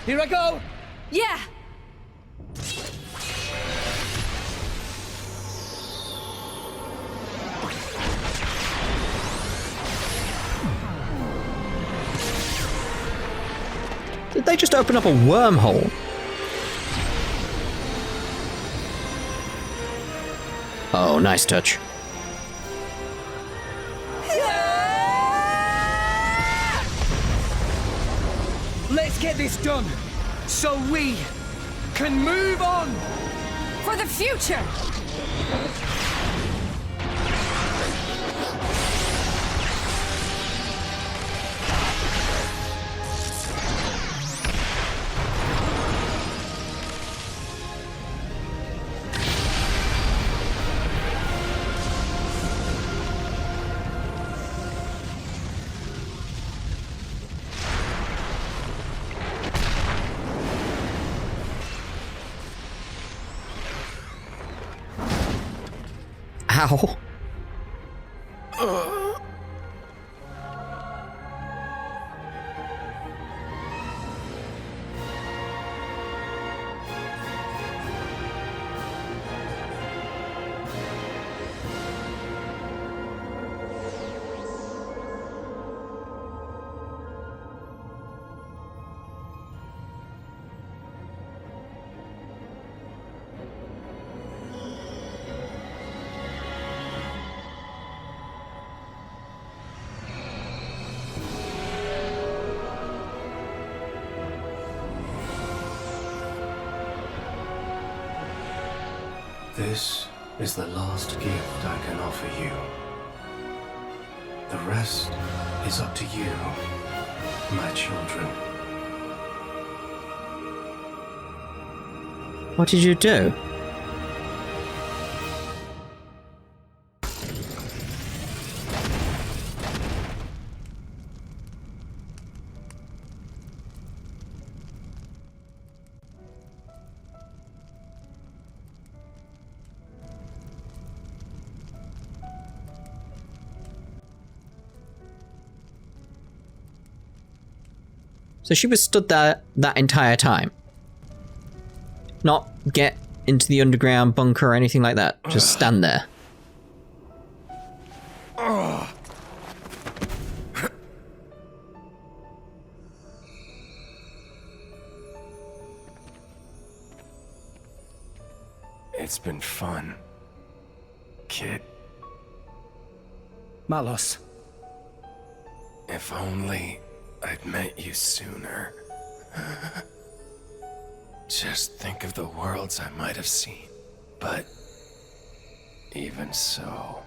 Here I go! Yeah! Did they just open up a wormhole? Oh, nice touch. Let's get this done, so we can move on! For the future! Ow. This is the last gift I can offer you. The rest is up to you, my children. What did you do? So she was stood there that entire time. Not get into the underground bunker or anything like that. Just stand there. It's been fun, kid. Malos. If only I'd met you sooner. Just think of the worlds I might have seen. But even so...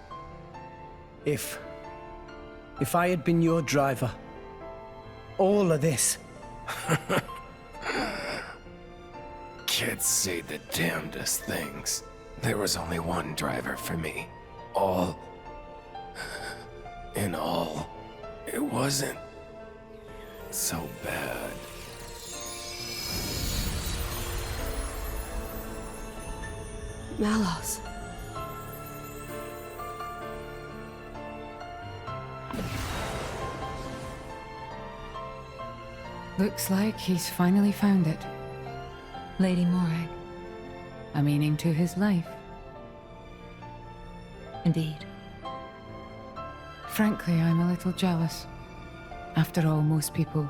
If I had been your driver, all of this... Kids say the damnedest things. There was only one driver for me. All... in all, it wasn't so bad. Malos. Looks like he's finally found it. Lady Morag. A meaning to his life. Indeed. Frankly, I'm a little jealous. After all, most people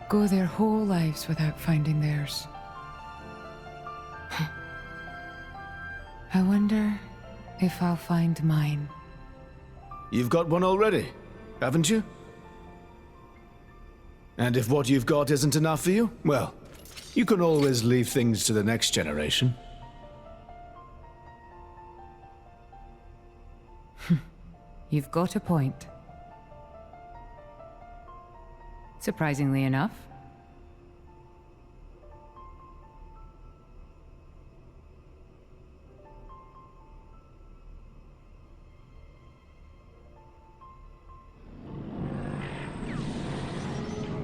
go their whole lives without finding theirs. I wonder if I'll find mine. You've got one already, haven't you? And if what you've got isn't enough for you, well, you can always leave things to the next generation. You've got a point. Surprisingly enough.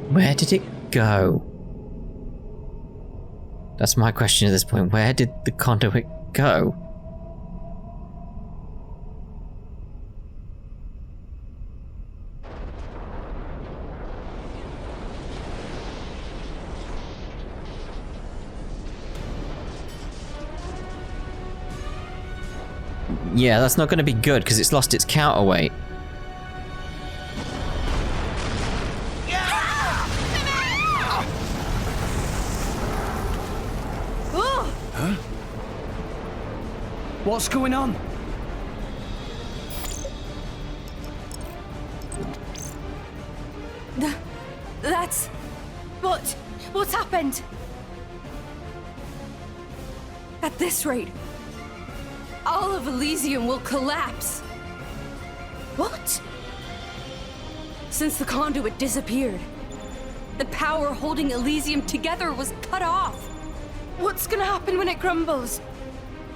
Where did it go? That's my question at this point. Where did the conduit go? Yeah, that's not going to be good because it's lost its counterweight. Huh? What's going on? That's... What's happened? At this rate, all of Elysium will collapse. What? Since the conduit disappeared, the power holding Elysium together was cut off. What's gonna happen when it crumbles?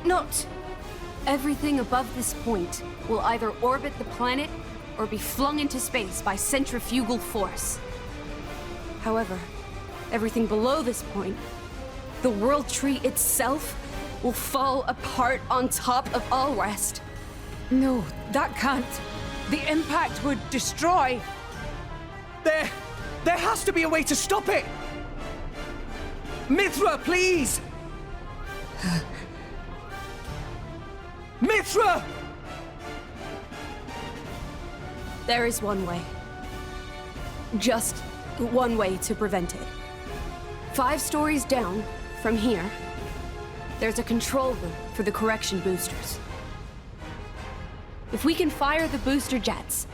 Not... Everything above this point will either orbit the planet or be flung into space by centrifugal force. However, everything below this point, the World Tree itself, will fall apart on top of all rest. No, that can't. The impact would destroy. There has to be a way to stop it! Mythra, please! Mythra! There is one way. Just one way to prevent it. 5 stories down from here, there's a control room for the correction boosters. If we can fire the booster jets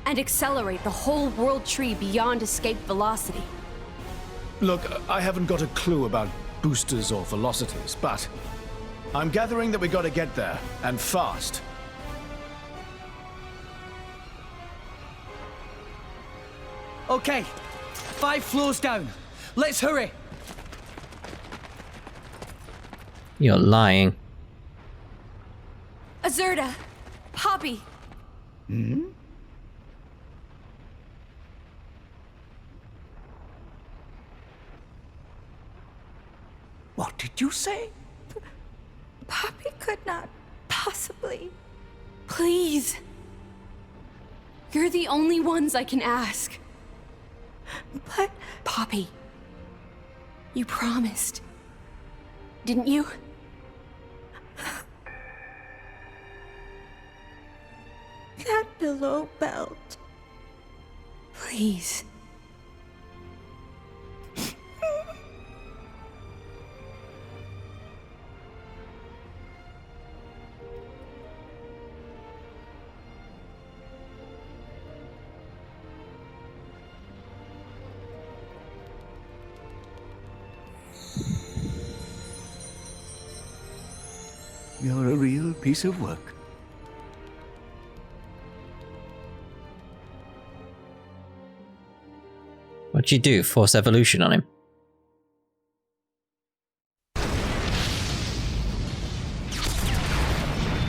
and accelerate the whole World Tree beyond escape velocity. Look, I haven't got a clue about boosters or velocities, but I'm gathering that we gotta get there, and fast. Okay, 5 floors down. Let's hurry. You're lying. Azurda! Poppi! What did you say? Poppi could not possibly. Please. You're the only ones I can ask. But... Poppi. You promised. Didn't you? That below belt. Please. You're a real piece of work. What'd you do? Force evolution on him?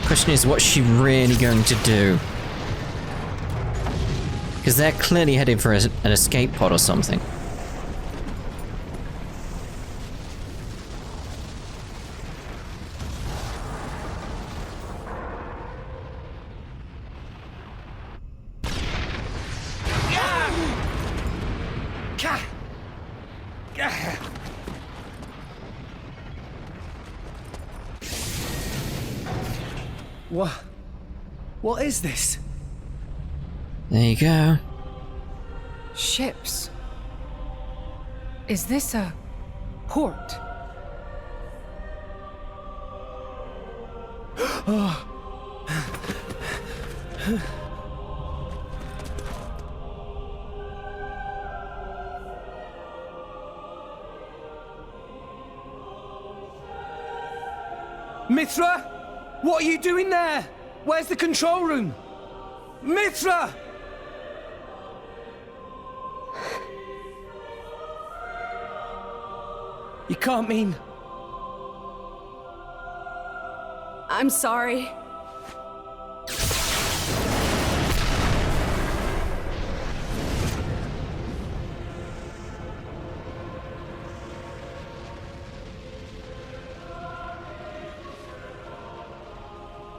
Question is, what's she really going to do? Because they're clearly heading for an escape pod or something. What is this? There you go. Ships. Is this a port? Mythra? What are you doing there? Where's the control room? Mythra! You can't mean... I'm sorry.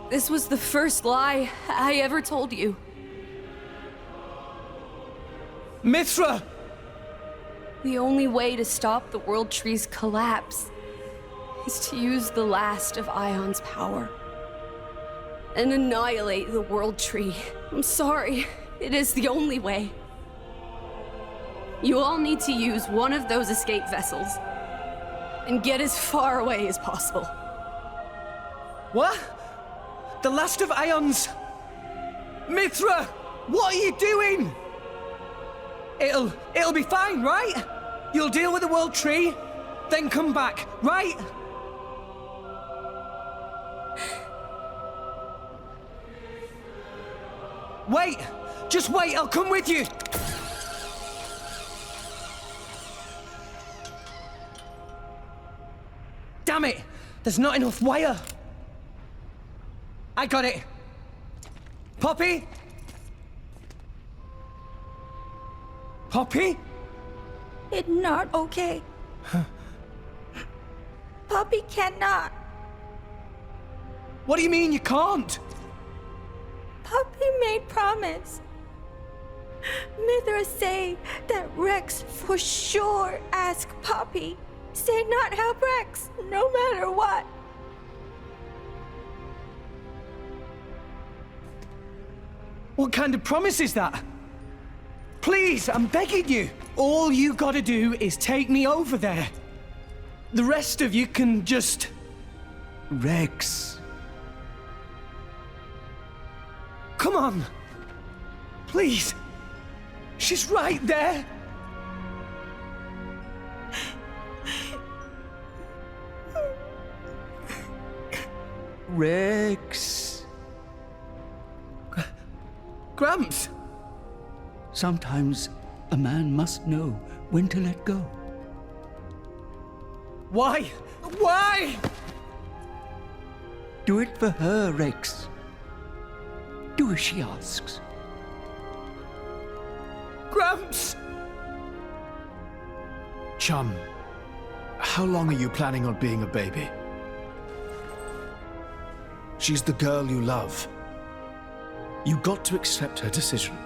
This was the first lie I ever told you. Mythra! The only way to stop the World Tree's collapse is to use the last of Ion's power. and annihilate the World Tree. I'm sorry. It is the only way. You all need to use one of those escape vessels and get as far away as possible. What? The last of Aeons? Mythra! What are you doing? It'll be fine, right? You'll deal with the World Tree, then come back, right? Wait! Just wait, I'll come with you! Damn it! There's not enough wire! I got it! Poppi? Poppi? It's not okay. Poppi cannot. What do you mean you can't? Poppi made promise. Mythra say that Rex for sure ask Poppi. Say not help Rex, no matter what. What kind of promise is that? Please, I'm begging you. All you gotta do is take me over there. The rest of you can just... Rex. Come on. Please. She's right there. Rex. Gramps. Sometimes a man must know when to let go. Why? Why? Do it for her, Rex. Do as she asks. Gramps! Chum, how long are you planning on being a baby? She's the girl you love. You got to accept her decision.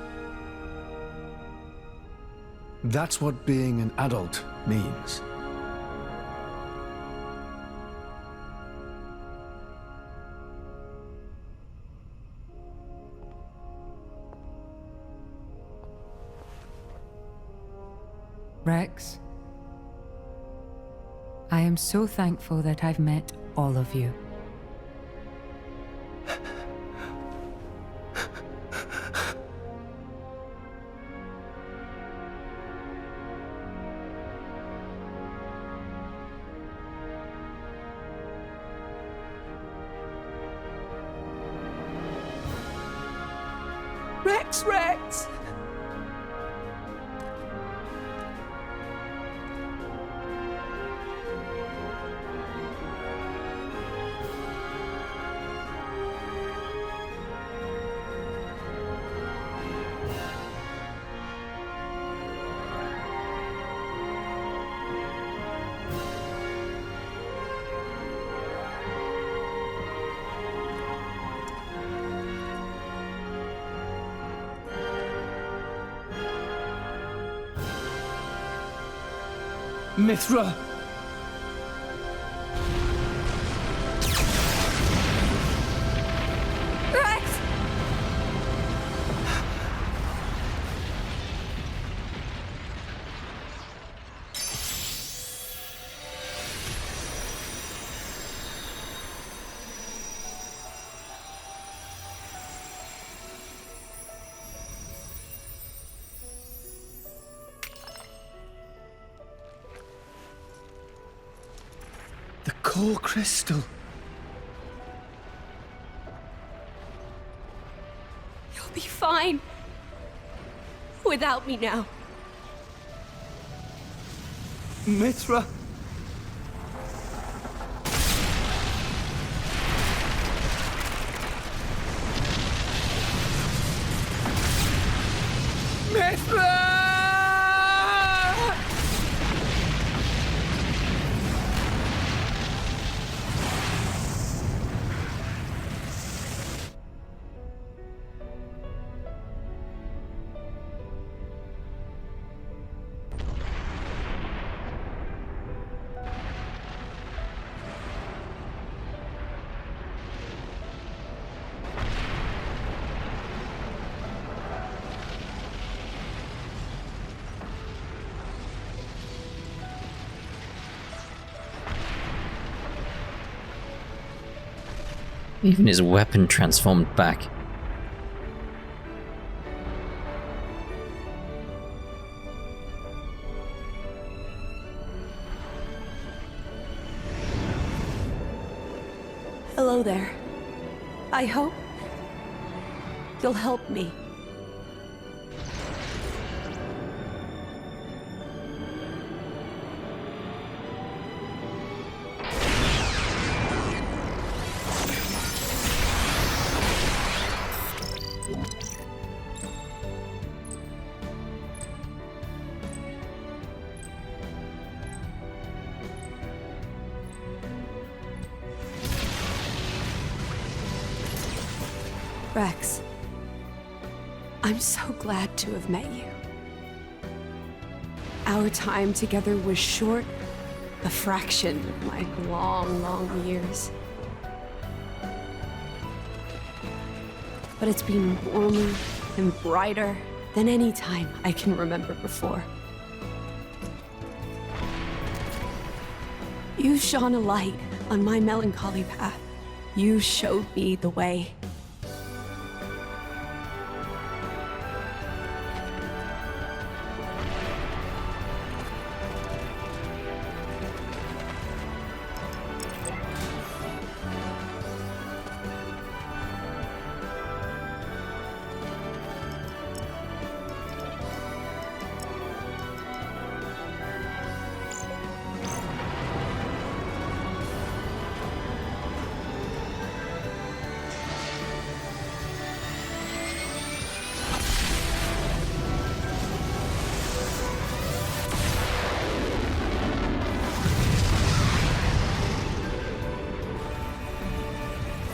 That's what being an adult means. Rex, I am so thankful that I've met all of you. Rex! Mythra! Rex! The core crystal. You'll be fine. Without me now. Mythra. Mythra! Even his weapon transformed back. Hello there. I hope you'll help me. Rex, I'm so glad to have met you. Our time together was short, a fraction of my long, long years. But it's been warmer and brighter than any time I can remember before. You shone a light on my melancholy path. You showed me the way.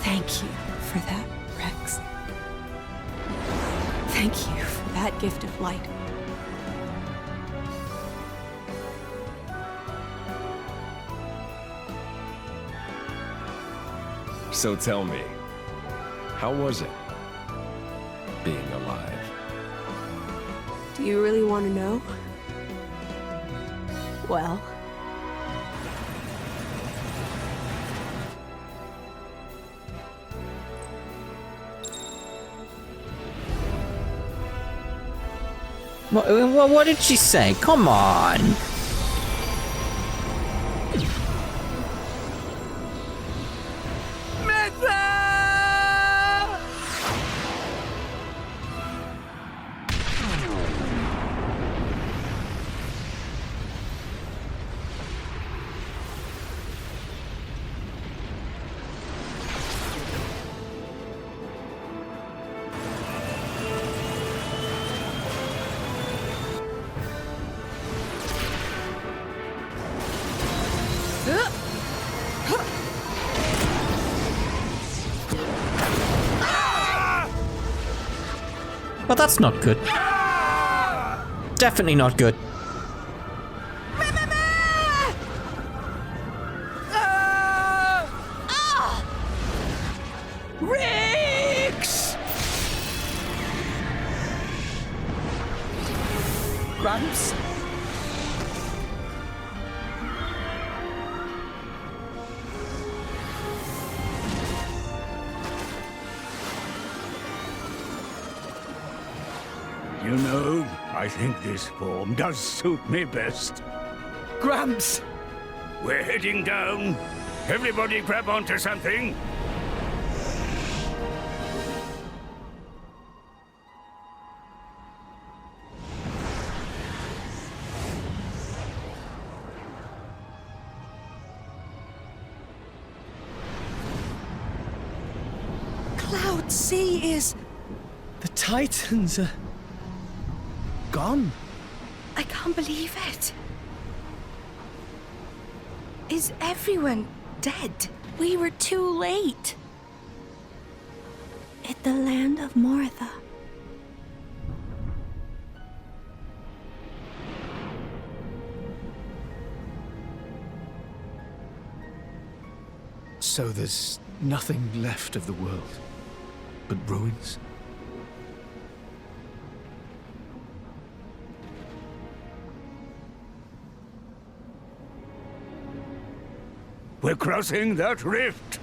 Thank you for that, Rex. Thank you for that gift of light. So tell me, how was it being alive? Do you really want to know? Well, What did she say? Come on! Well, that's not good. Definitely not good. Rex! Gramps? You know, I think this form does suit me best. Gramps! We're heading down. Everybody grab onto something. Cloud Sea is... The Titans are... gone. I can't believe it. Is everyone dead? We were too late. At the land of Mythra. So there's nothing left of the world but ruins? We're crossing that rift.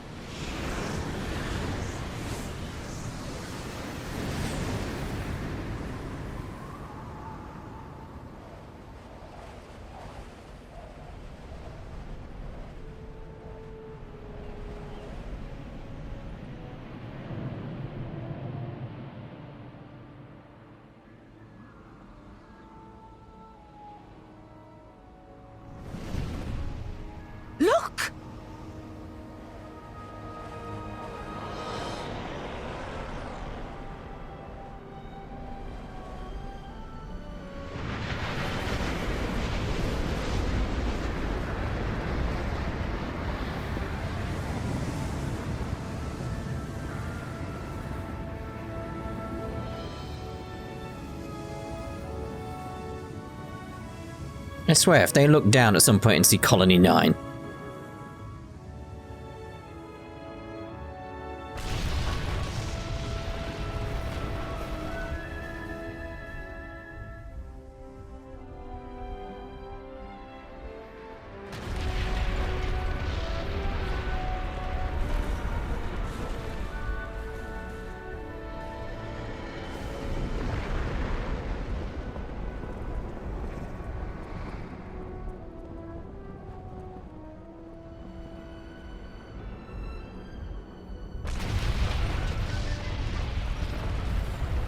I swear, if they look down at some point and see Colony 9.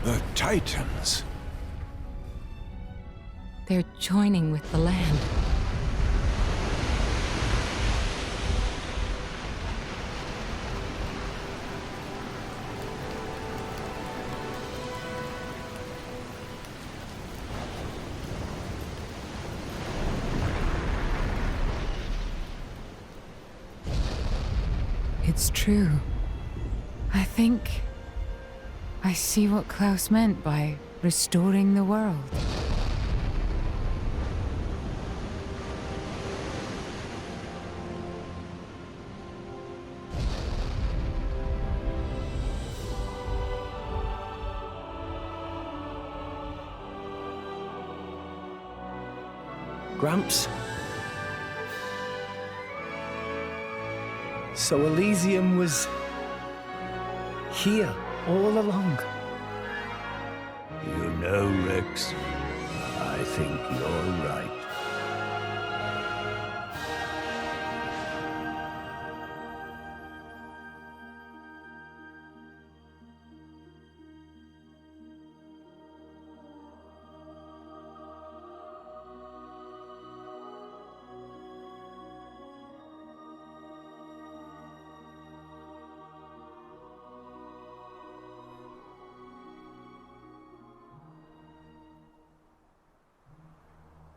The Titans. They're joining with the land. It's true. I think I see what Klaus meant by restoring the world. Gramps? So Elysium was here all along. You know, Rex, I think you're right.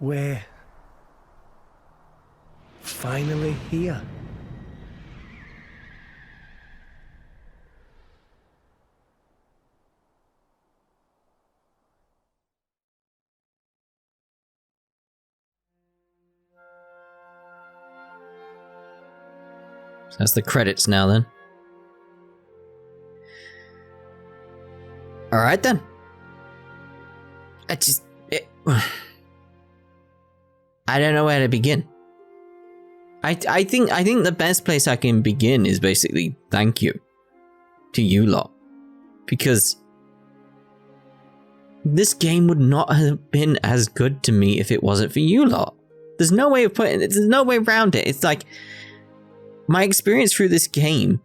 We're finally here. So that's the credits now then. Alright then. I don't know where to begin. I think the best place I can begin is basically thank you to you lot, because this game would not have been as good to me if it wasn't for you lot. There's no way of putting it. There's no way around it. It's like my experience through this game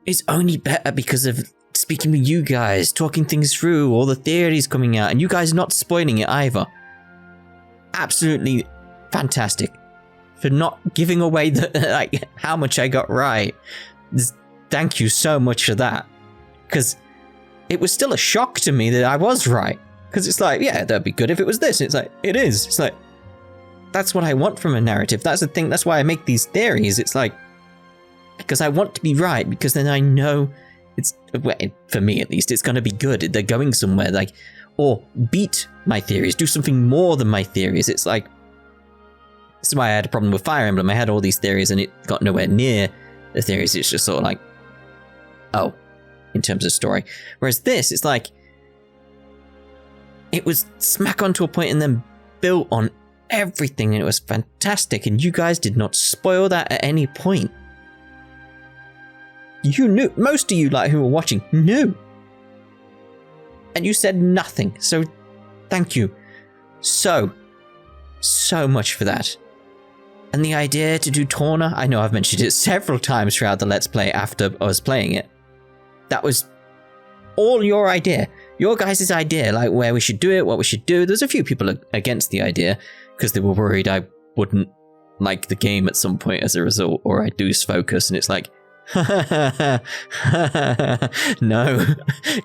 is only better because of speaking with you guys, talking things through, all the theories coming out, and you guys not spoiling it either. Absolutely fantastic for not giving away the like how much I got right. Thank you so much for that, because it was still a shock to me that I was right, because it's like, yeah, that'd be good if it was this. It's like, it is. It's like, that's what I want from a narrative. That's the thing. That's why I make these theories. It's like, because I want to be right, because then I know it's, for me at least, it's going to be good. They're going somewhere, like, or beat my theories, do something more than my theories. It's like, this is why I had a problem with Fire Emblem. I had all these theories and it got nowhere near the theories. It's just sort of like, oh, in terms of story. Whereas this, it's like, it was smack onto a point and then built on everything, and it was fantastic, and you guys did not spoil that at any point. You knew, most of you like who were watching knew, and you said nothing, so thank you so much for that. And the idea to do Torna, I know I've mentioned it several times throughout the Let's Play after I was playing it. That was all your idea, your guys' idea, like where we should do it, what we should do. There's a few people against the idea because they were worried I wouldn't like the game at some point as a result, or I'd lose focus, and it's like, no,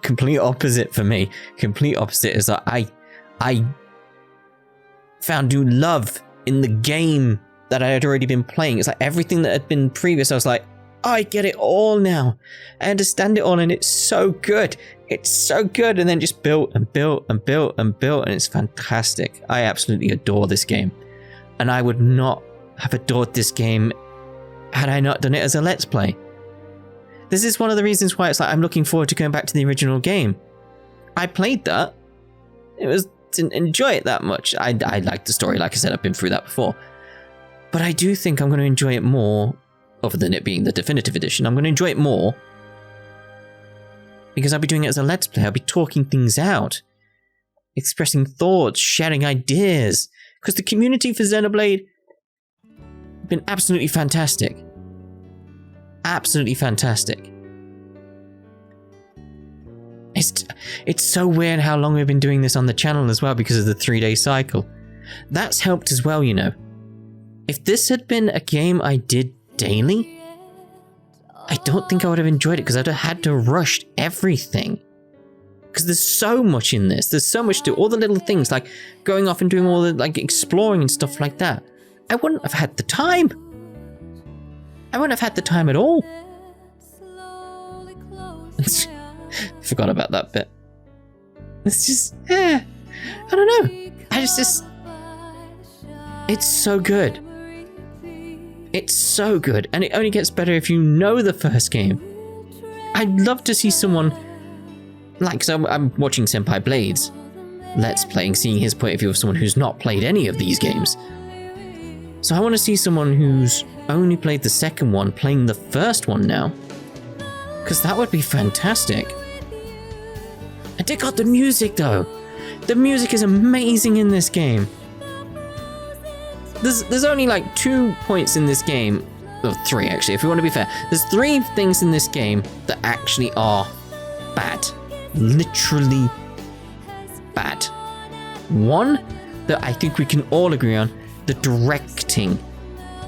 complete opposite for me. Complete opposite is that I found new love in the game that I had already been playing. It's like everything that had been previous, I was like, I get it all now. I understand it all, and it's so good. It's so good. And then just built and built and built and built, and it's fantastic. I absolutely adore this game. and I would not have adored this game had I not done it as a Let's Play. This is one of the reasons why it's like I'm looking forward to going back to the original game. I played that. Didn't enjoy it that much. I liked the story, like I said, I've been through that before. But I do think I'm going to enjoy it more, other than it being the definitive edition. I'm going to enjoy it more because I'll be doing it as a Let's Play. I'll be talking things out, expressing thoughts, sharing ideas. Because the community for Xenoblade has been absolutely fantastic. Absolutely fantastic. It's so weird how long we've been doing this on the channel as well because of the 3-day cycle. That's helped as well, you know. If this had been a game I did daily, I don't think I would have enjoyed it because I'd have had to rush everything. Because there's so much in this. There's so much to do. All the little things like going off and doing all the like exploring and stuff like that. I wouldn't have had the time. I wouldn't have had the time at all. Forgot about that bit. It's just, I don't know. It's so good. It's so good. And it only gets better if you know the first game. I'd love to see someone, like, so I'm watching Senpai Blades Let's Playing, seeing his point of view of someone who's not played any of these games. So I want to see someone who's only played the second one playing the first one now. Because that would be fantastic. I did got the music though. The music is amazing in this game. There's only like 2 points in this game, or 3 actually, if we want to be fair. There's 3 things in this game that actually are bad. Literally bad. One that I think we can all agree on, the directing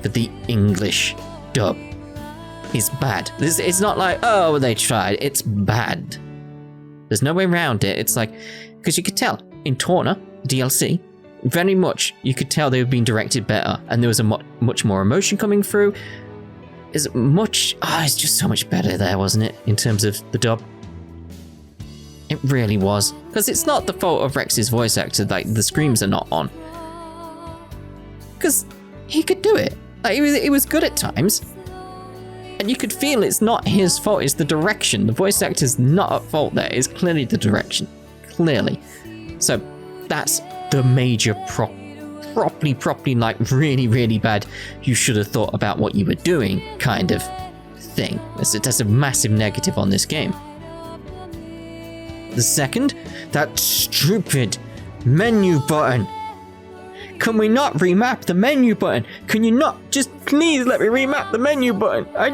for the English dub is bad. It's not like, oh, they tried. It's bad. There's no way around it. It's like, because you could tell in Torna DLC, very much you could tell they were being directed better, and there was a much more emotion coming through. It's just so much better there, wasn't it, in terms of the dub? It really was. Because it's not the fault of Rex's voice actor, like the screams are not on. Because he could do it. Like, he was good at times. And you could feel it's not his fault, it's the direction. The voice actor's not at fault there, it's clearly the direction. Clearly. So that's the major properly like really, really bad, you should have thought about what you were doing kind of thing. That's a massive negative on this game. The second, that stupid menu button. Can we not remap the menu button? Can you not just please let me remap the menu button? I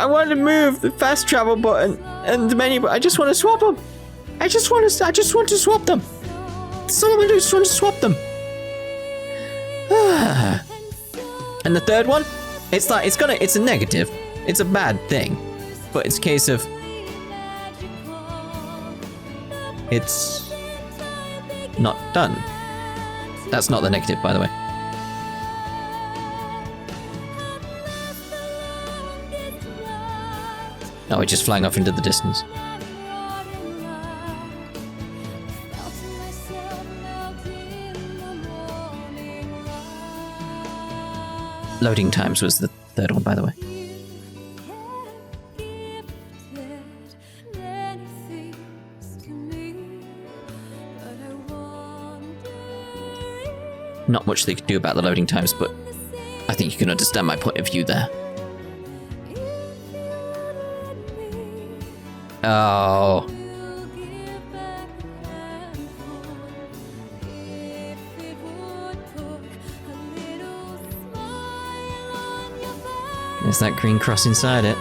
want to move the fast travel button and the menu button. I just want to swap them. I just want to swap them. That's all I want to do, just want to swap them. And the third one, it's a negative. It's a bad thing. But it's a case of, it's not done. That's not the negative, by the way. No, it just flying off into the distance. Loading times was the third one, by the way. Not much they could do about the loading times, but I think you can understand my point of view there. Oh. There's that green cross inside it.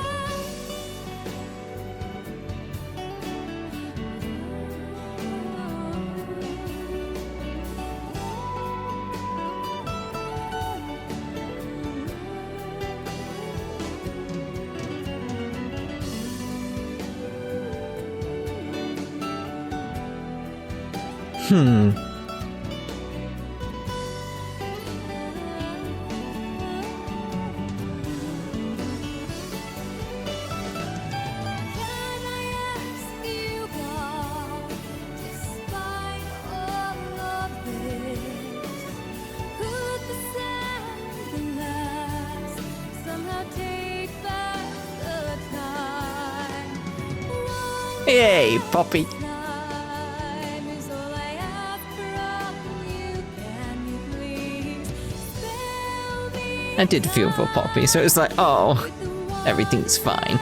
Yay, Poppi. I did feel for Poppi, so it was like, oh, everything's fine.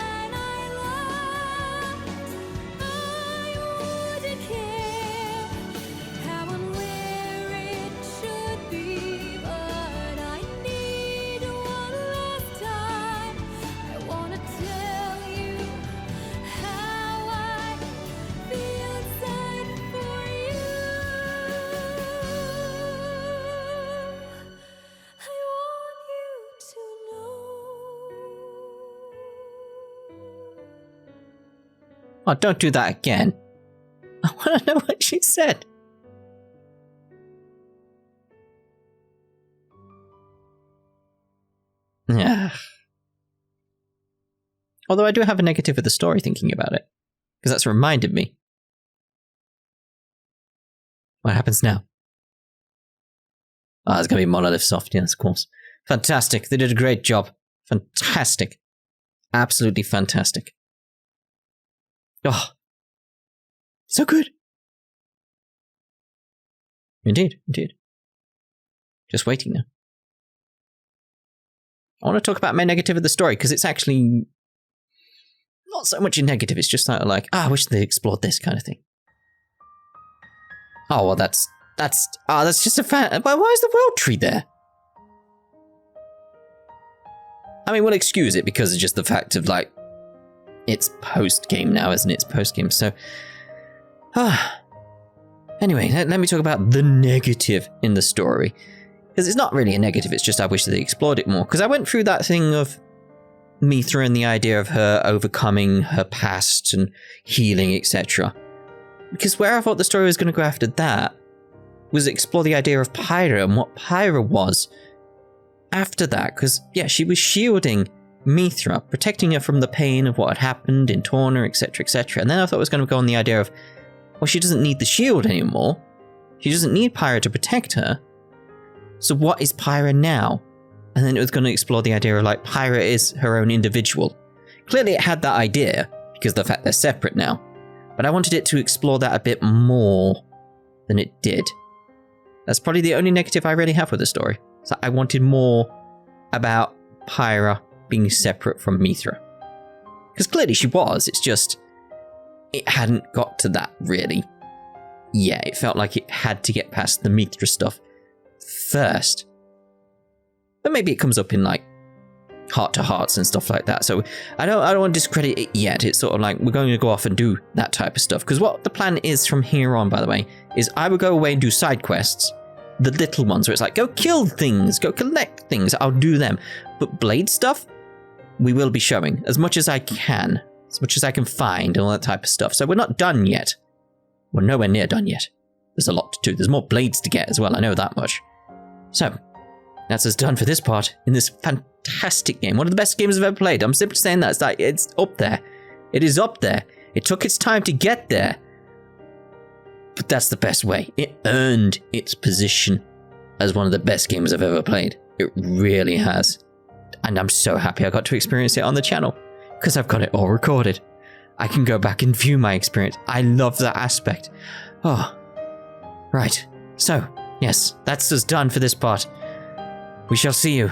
Oh, don't do that again. I want to know what she said. Yeah. Although I do have a negative of the story thinking about it. Because that's reminded me. What happens now? Oh, it's going to be Monolith Soft, yes, of course. Fantastic. They did a great job. Fantastic. Absolutely fantastic. Oh, so good. Indeed, indeed. Just waiting now. I want to talk about my negative of the story, because it's actually not so much a negative, it's just like, I wish they explored this kind of thing. Oh, well, that's just a fan. Why is the world tree there? I mean, we'll excuse it because of just the fact of, like, it's post-game now, isn't it? It's post-game, so... Anyway, let me talk about the negative in the story. Because it's not really a negative, it's just I wish they explored it more. Because I went through that thing of Mythra and the idea of her overcoming her past and healing, etc. Because where I thought the story was going to go after that was explore the idea of Pyra and what Pyra was after that. Because, yeah, she was shielding Mythra, protecting her from the pain of what had happened in Torna, etc., etc. And then I thought it was going to go on the idea of, well, she doesn't need the shield anymore. She doesn't need Pyra to protect her. So what is Pyra now? And then it was going to explore the idea of, like, Pyra is her own individual. Clearly it had that idea, because of the fact they're separate now. But I wanted it to explore that a bit more than it did. That's probably the only negative I really have with the story. So I wanted more about Pyra being separate from Mythra. Because clearly she was, it's just... it hadn't got to that, really. Yeah, it felt like it had to get past the Mythra stuff first. But maybe it comes up in, like, heart-to-hearts and stuff like that. So I don't want to discredit it yet. It's sort of like, we're going to go off and do that type of stuff. Because what the plan is from here on, by the way, is I will go away and do side quests. The little ones where it's like, go kill things, go collect things, I'll do them. But blade stuff, we will be showing as much as I can. As much as I can find and all that type of stuff. So we're not done yet. We're nowhere near done yet. There's a lot to do. There's more blades to get as well, I know that much. So, that's us done for this part in this fantastic game. One of the best games I've ever played. I'm simply saying that. It's like, it's up there. It is up there. It took its time to get there. But that's the best way. It earned its position as one of the best games I've ever played. It really has. And I'm so happy I got to experience it on the channel. Because I've got it all recorded. I can go back and view my experience. I love that aspect. Oh. Right. So, yes, that's us done for this part. We shall see you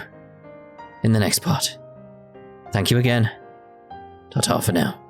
in the next part. Thank you again. Ta-ta for now.